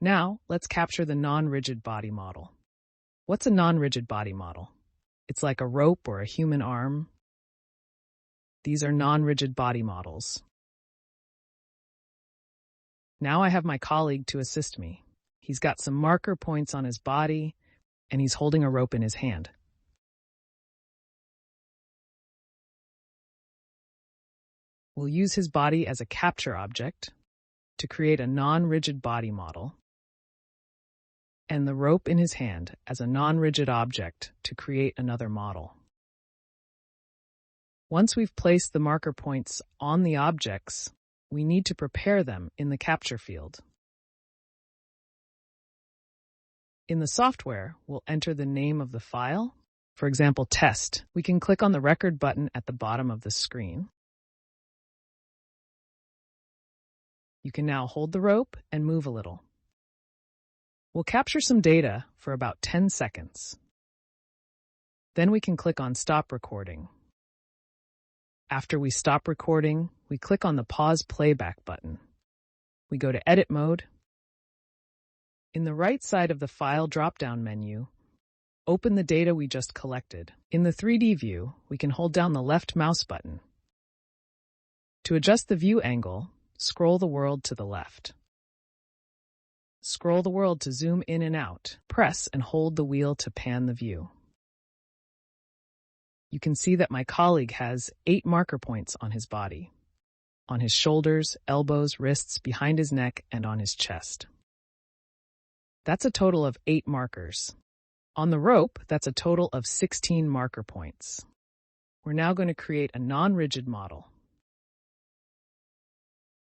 Now, let's capture the non-rigid body model. What's a non-rigid body model? It's like a rope or a human arm. These are non-rigid body models. Now I have my colleague to assist me. He's got some marker points on his body, and he's holding a rope in his hand. We'll use his body as a capture object to create a non-rigid body model, and the rope in his hand as a non-rigid object to create another model. Once we've placed the marker points on the objects, we need to prepare them in the capture field. In the software, we'll enter the name of the file. For example, test. We can click on the record button at the bottom of the screen. You can now hold the rope and move a little. We'll capture some data for about 10 seconds. Then we can click on Stop Recording. After we stop recording, we click on the Pause Playback button. We go to Edit Mode. In the right side of the File drop-down menu, open the data we just collected. In the 3D view, we can hold down the left mouse button. To adjust the view angle, scroll the world to the left. Scroll the world to zoom in and out. Press and hold the wheel to pan the view. You can see that my colleague has 8 marker points on his body, on his shoulders, elbows, wrists, behind his neck, and on his chest. That's a total of 8 markers. On the rope, that's a total of 16 marker points. We're now going to create a non-rigid model.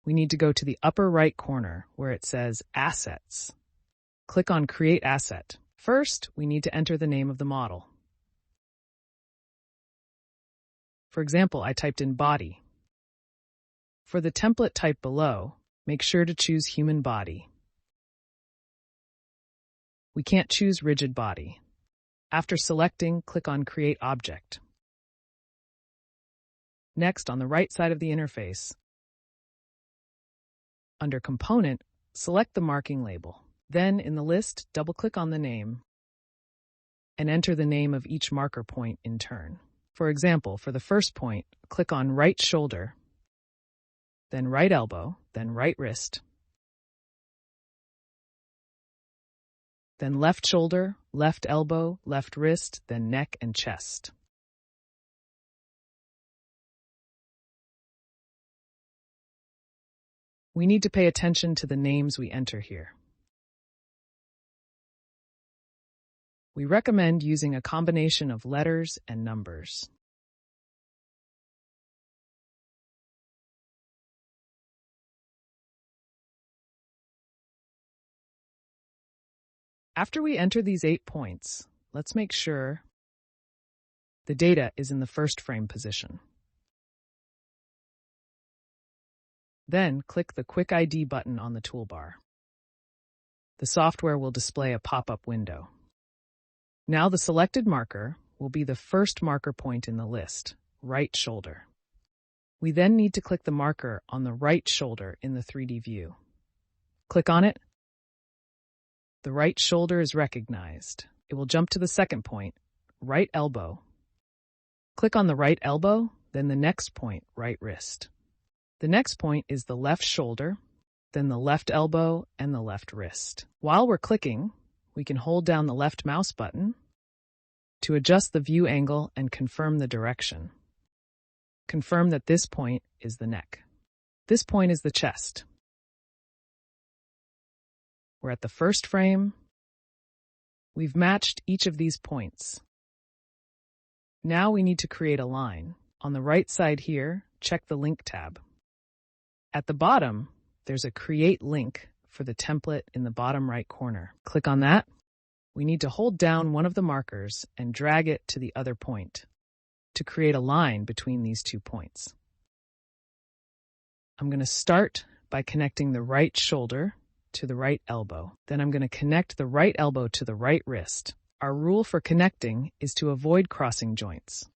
We need to go to the upper right corner where it says Assets. Click on Create Asset. First, we need to enter the name of the model. For example, I typed in body. For the template type below, make sure to choose human body. We can't choose rigid body. After selecting, click on Create Object. Next, on the right side of the interface, under Component, select the marking label. Then, in the list, double-click on the name and enter the name of each marker point in turn. For example, for the first point, click on right shoulder, then right elbow, then right wrist, then left shoulder, left elbow, left wrist, then neck and chest. We need to pay attention to the names we enter here. We recommend using a combination of letters and numbers. After we enter these 8 points, let's make sure the data is in the first frame position. Then click the Quick ID button on the toolbar. The software will display a pop-up window. Now the selected marker will be the first marker point in the list, right shoulder. We then need to click the marker on the right shoulder in the 3D view. Click on it. The right shoulder is recognized. It will jump to the second point, right elbow. Click on the right elbow, then the next point, right wrist. The next point is the left shoulder, then the left elbow and the left wrist. While we're clicking, we can hold down the left mouse button to adjust the view angle and confirm the direction. Confirm that this point is the neck. This point is the chest. We're at the first frame. We've matched each of these points. Now we need to create a line. On the right side here, check the Link tab. At the bottom, there's a Create Link for the template in the bottom right corner. Click on that. We need to hold down one of the markers and drag it to the other point to create a line between these 2 points. I'm going to start by connecting the right shoulder to the right elbow. Then I'm going to connect the right elbow to the right wrist. Our rule for connecting is to avoid crossing joints.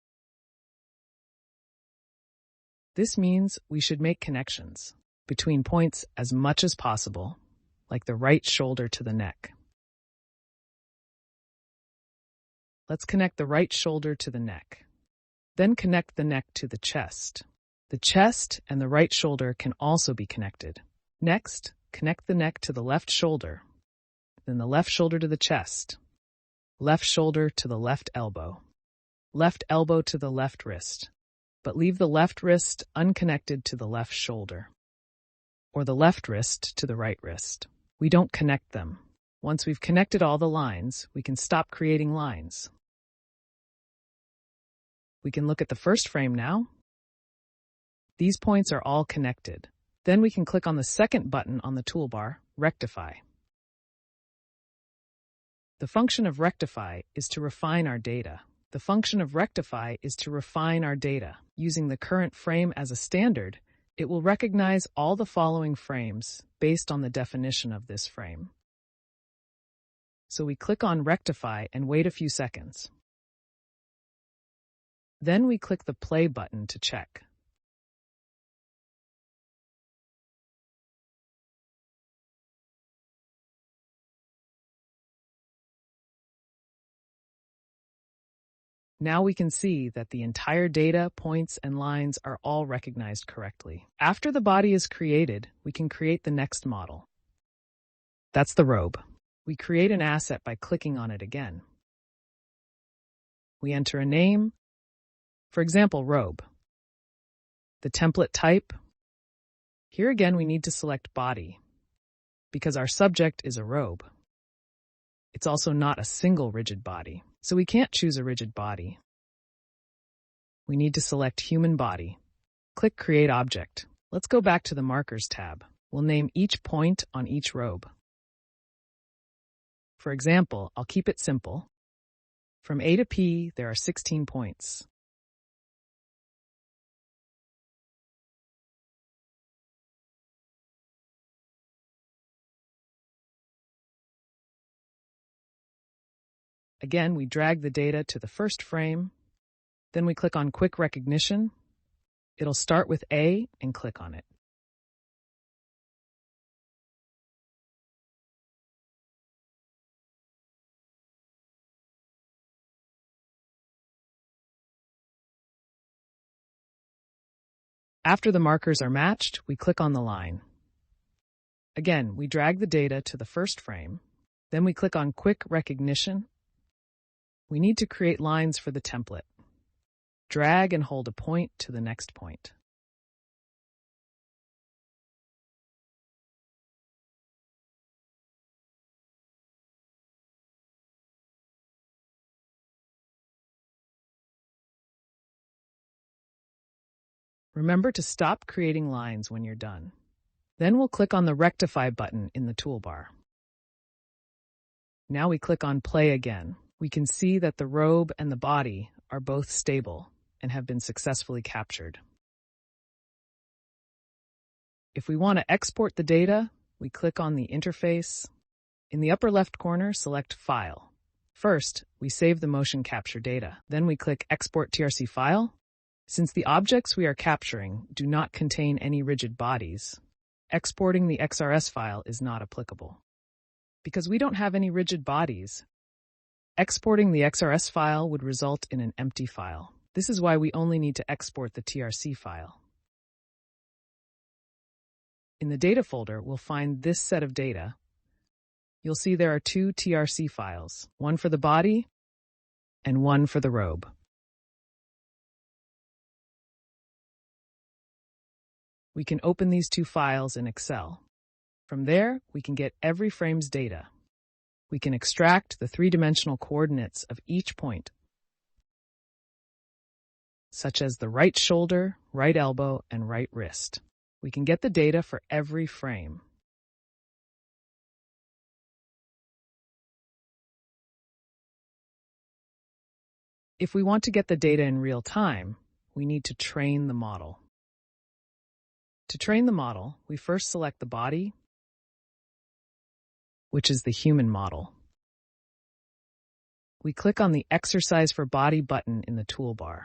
This means we should make connections between points as much as possible like the right shoulder to the neck. Let's connect the right shoulder to the neck. Then connect the neck to the chest. The chest and the right shoulder can also be connected. Next, connect the neck to the left shoulder, then the left shoulder to the chest, left shoulder to the left elbow to the left wrist, but leave the left wrist unconnected to the left shoulder, or the left wrist to the right wrist. We don't connect them. Once we've connected all the lines, we can stop creating lines. We can look at the first frame now. These points are all connected. Then we can click on the second button on the toolbar, Rectify. The function of Rectify is to refine our data. Using the current frame as a standard, it will recognize all the following frames based on the definition of this frame. So we click on Rectify and wait a few seconds. Then we click the play button to check. Now we can see that the entire data, points, and lines are all recognized correctly. After the body is created, we can create the next model. That's the robe. We create an asset by clicking on it again. We enter a name, for example, robe. The template type. Here again we need to select body, because our subject is a robe. It's also not a single rigid body, so we can't choose a rigid body. We need to select human body. Click Create Object. Let's go back to the Markers tab. We'll name each point on each robe. For example, I'll keep it simple. From A to P, there are 16 points. Again, we drag the data to the first frame. Then we click on Quick Recognition. It'll start with A and click on it. After the markers are matched, we click on the line. Again, we drag the data to the first frame. Then we click on Quick Recognition. We need to create lines for the template. Drag and hold a point to the next point. Remember to stop creating lines when you're done. Then we'll click on the Rectify button in the toolbar. Now we click on Play again. We can see that the robe and the body are both stable and have been successfully captured. If we want to export the data, we click on the interface. In the upper left corner, select File. First, we save the motion capture data. Then we click Export TRC File. Since the objects we are capturing do not contain any rigid bodies, exporting the XRS file is not applicable. Because we don't have any rigid bodies, exporting the XRS file would result in an empty file. This is why we only need to export the TRC file. In the data folder, we'll find this set of data. You'll see there are two TRC files, one for the body and one for the robe. We can open these two files in Excel. From there, we can get every frame's data. We can extract the three-dimensional coordinates of each point, such as the right shoulder, right elbow, and right wrist. We can get the data for every frame. If we want to get the data in real time, we need to train the model. To train the model, we first select the body, which is the human model. We click on the Exercise for Body button in the toolbar.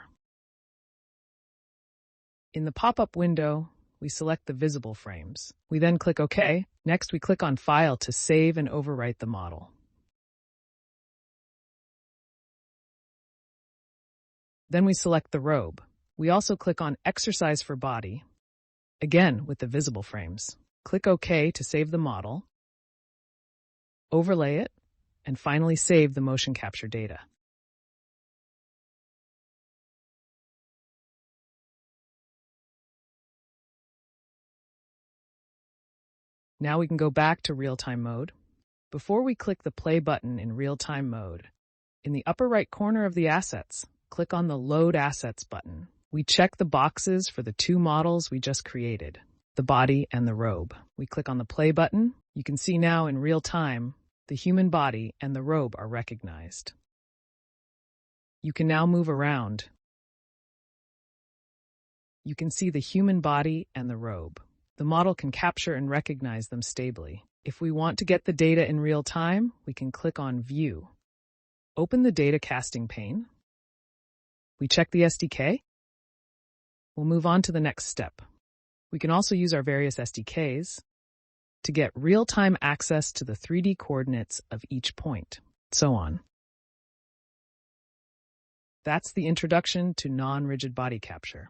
In the pop-up window, we select the visible frames. We then click OK. Next, we click on File to save and overwrite the model. Then we select the robe. We also click on Exercise for Body, again with the visible frames. Click OK to save the model, overlay it, and finally save the motion capture data. Now we can go back to real-time mode. Before we click the play button in real-time mode, in the upper right corner of the assets, click on the Load Assets button. We check the boxes for the two models we just created, the body and the robe. We click on the play button. You can see now in real time, the human body and the robe are recognized. You can now move around. You can see the human body and the robe. The model can capture and recognize them stably. If we want to get the data in real time, we can click on View. Open the data casting pane. We check the SDK. We'll move on to the next step. We can also use our various SDKs to get real-time access to the 3D coordinates of each point, so on. That's the introduction to non-rigid body capture.